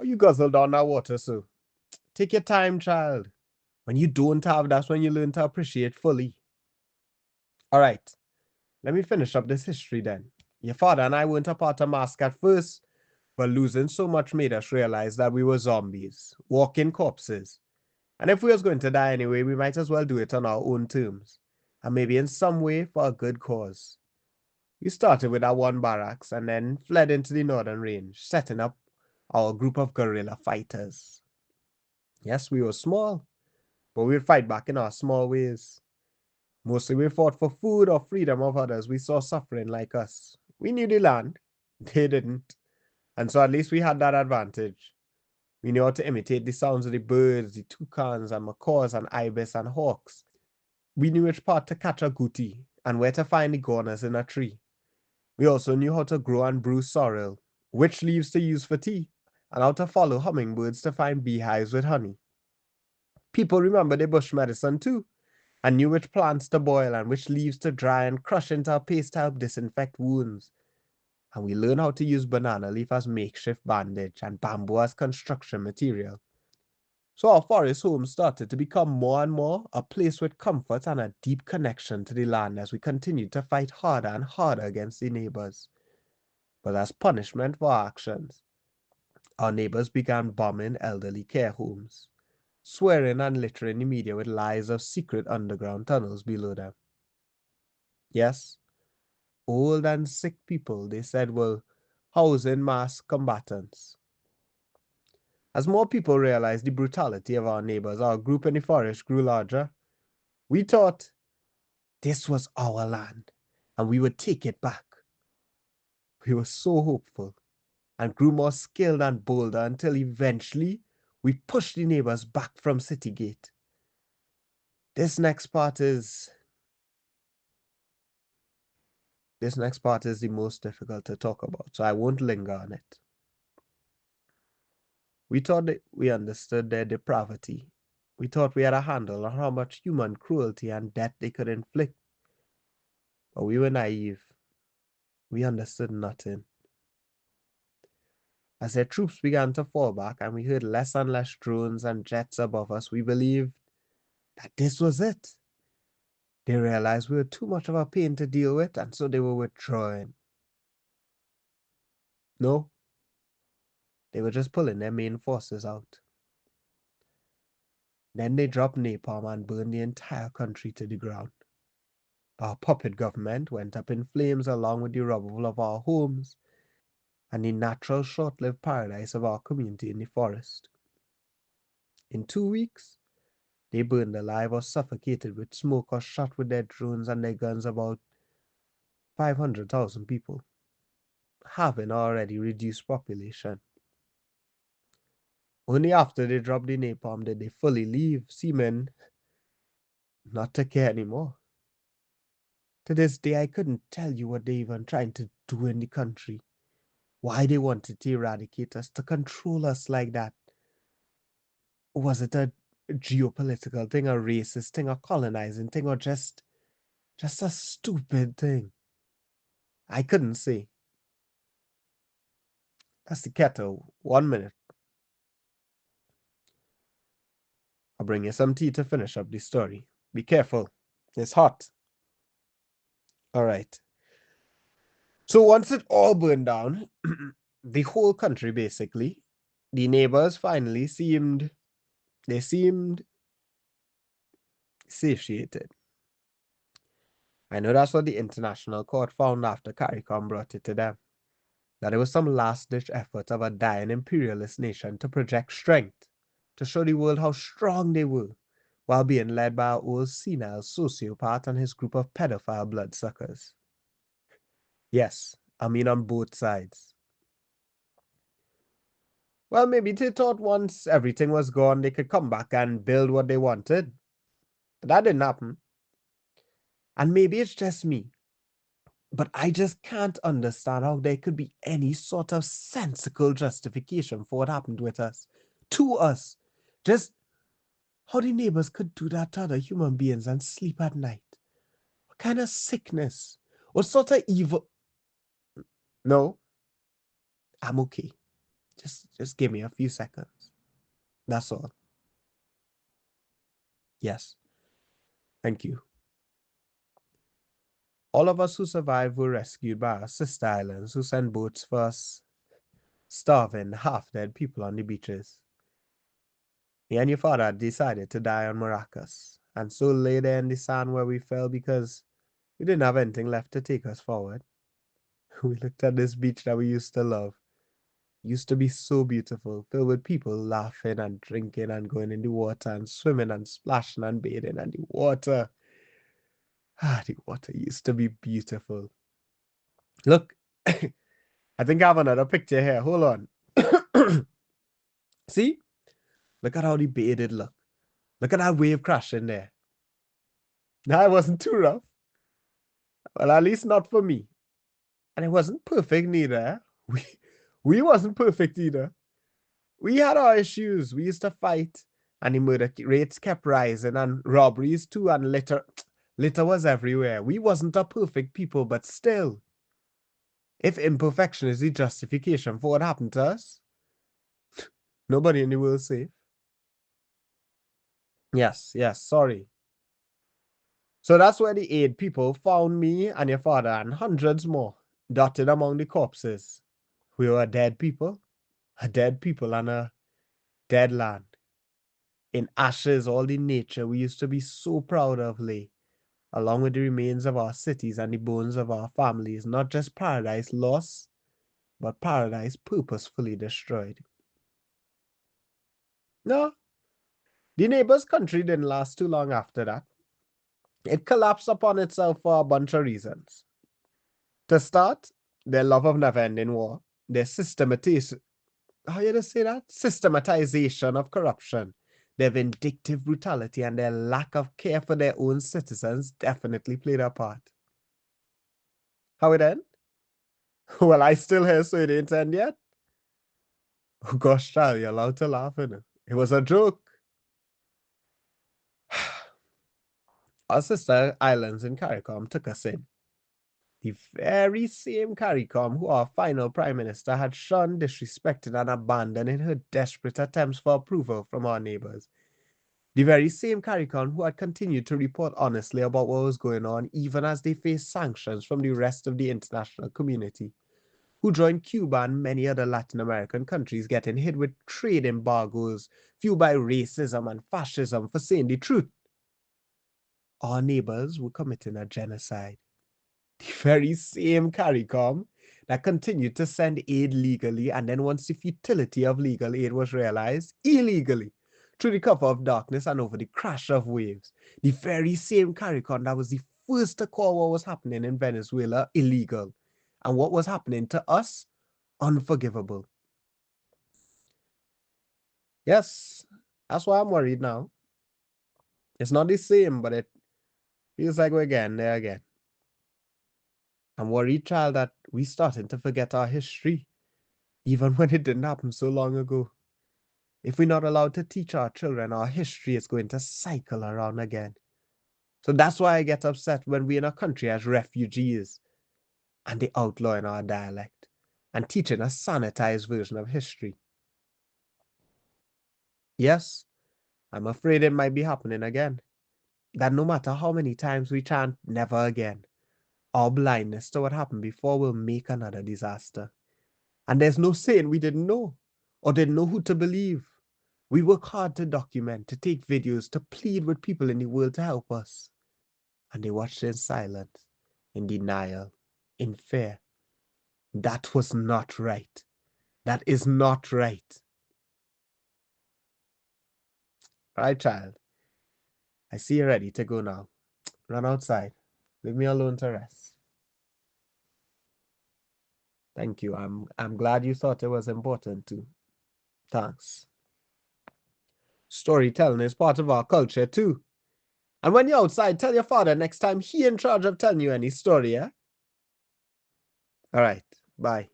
How you guzzle down that water, so? Take your time, child. When you don't have, that's when you learn to appreciate fully. All right, let me finish up this history then. Your father and I weren't a part of Mask at first, but losing so much made us realize that we were zombies, walking corpses. And if we was going to die anyway, we might as well do it on our own terms, and maybe in some way for a good cause. We started with our one barracks and then fled into the northern range, setting up our group of guerrilla fighters. Yes, we were small, but we'd fight back in our small ways. Mostly we fought for food or freedom of others we saw suffering like us. We knew the land, they didn't, and so at least we had that advantage. We knew how to imitate the sounds of the birds, the toucans and macaws and ibis and hawks. We knew which part to catch a gooty and where to find the iguanas in a tree. We also knew how to grow and brew sorrel, which leaves to use for tea, and how to follow hummingbirds to find beehives with honey. People remember the bush medicine too, and knew which plants to boil and which leaves to dry and crush into a paste to help disinfect wounds. And we learned how to use banana leaf as makeshift bandage and bamboo as construction material. So our forest home started to become more and more a place with comfort and a deep connection to the land as we continued to fight harder and harder against the neighbors. But as punishment for our actions, our neighbors began bombing elderly care homes, swearing and littering the media with lies of secret underground tunnels below them. Yes, old and sick people, they said, were housing mass combatants. As more people realized the brutality of our neighbors, our group in the forest grew larger. We thought this was our land and we would take it back. We were so hopeful and grew more skilled and bolder until eventually we pushed the neighbors back from City Gate. This next part is the most difficult to talk about, so I won't linger on it. We thought that we understood their depravity. We thought we had a handle on how much human cruelty and death they could inflict. But we were naive. We understood nothing. As their troops began to fall back and we heard less and less drones and jets above us, we believed that this was it. They realized we were too much of a pain to deal with, and so they were withdrawing. No, they were just pulling their main forces out. Then they dropped napalm and burned the entire country to the ground. Our puppet government went up in flames along with the rubble of our homes and the natural short-lived paradise of our community in the forest. In 2 weeks, they burned alive or suffocated with smoke or shot with their drones and their guns about 500,000 people, having already reduced population. Only after they dropped the napalm did they fully leave, seeming not to care anymore. To this day, I couldn't tell you what they even trying to do in the country, why they wanted to eradicate us, to control us like that. Was it a geopolitical thing, a racist thing, a colonizing thing, or just a stupid thing? I couldn't say. That's the kettle. 1 minute. I'll bring you some tea to finish up the story. Be careful. It's hot. All right. So once it all burned down, the whole country basically, the neighbors finally seemed satiated. I know that's what the international court found after CARICOM brought it to them. That it was some last-ditch effort of a dying imperialist nation to project strength, to show the world how strong they were, while being led by our old senile sociopath and his group of pedophile bloodsuckers. Yes, I mean on both sides. Well, maybe they thought once everything was gone, they could come back and build what they wanted. But that didn't happen. And maybe it's just me, but I just can't understand how there could be any sort of sensible justification for what happened with us, to us. Just how the neighbors could do that to other human beings and sleep at night. What kind of sickness? What sort of evil? No, I'm okay. Just give me a few seconds. That's all. Yes. Thank you. All of us who survived were rescued by our sister islands who sent boats for us starving, half-dead people on the beaches. Me and your father decided to die on Maracas, and so lay there in the sand where we fell because we didn't have anything left to take us forward. We looked at this beach that we used to love. It used to be so beautiful, filled with people laughing and drinking and going in the water and swimming and splashing and bathing, and the water used to be beautiful. Look, I think I have another picture here. Hold on. See? Look at how the bay did look. Look at that wave crashing there. Now, it wasn't too rough. Well, at least not for me. And it wasn't perfect neither. We wasn't perfect either. We had our issues. We used to fight, and the murder rates kept rising, and robberies too, and litter was everywhere. We wasn't a perfect people, but still, if imperfection is the justification for what happened to us, nobody in the world is safe. Yes, sorry. So that's where the aid people found me and your father and hundreds more dotted among the corpses. We were dead people and a dead land. In ashes, all the nature we used to be so proud of lay, along with the remains of our cities and the bones of our families, not just paradise lost, but paradise purposefully destroyed. No, the neighbor's country didn't last too long after that. It collapsed upon itself for a bunch of reasons. To start, their love of never-ending war, their systematization of corruption, their vindictive brutality, and their lack of care for their own citizens definitely played a part. How it end? Well, I still here, so it ain't end yet. Oh gosh, child, you're allowed to laugh, innit? It was a joke. Our sister islands in CARICOM took us in. The very same CARICOM who our final prime minister had shunned, disrespected, and abandoned in her desperate attempts for approval from our neighbors. The very same CARICOM who had continued to report honestly about what was going on, even as they faced sanctions from the rest of the international community, who joined Cuba and many other Latin American countries getting hit with trade embargoes fueled by racism and fascism for saying the truth. Our neighbors were committing a genocide. The very same CARICOM that continued to send aid legally, and then once the futility of legal aid was realized, illegally, through the cover of darkness and over the crash of waves. The very same CARICOM that was the first to call what was happening in Venezuela illegal, and what was happening to us unforgivable. Yes, that's why I'm worried now. It's not the same, but it feels like we're getting there again. I'm worried, child, that we're starting to forget our history, even when it didn't happen so long ago. If we're not allowed to teach our children our history, it's going to cycle around again. So that's why I get upset when we're in a country as refugees and they outlawing our dialect and teaching a sanitized version of history. Yes, I'm afraid it might be happening again. That no matter how many times we chant never again, our blindness to what happened before will make another disaster. And there's no saying we didn't know or didn't know who to believe. We work hard to document, to take videos, to plead with people in the world to help us. And they watched in silence, in denial, in fear. That was not right. That is not right. All right, child. I see you're ready to go now. Run outside. Leave me alone to rest. Thank you. I'm glad you thought it was important too. Thanks. Storytelling is part of our culture too. And when you're outside, tell your father next time he in charge of telling you any story, yeah? All right. Bye.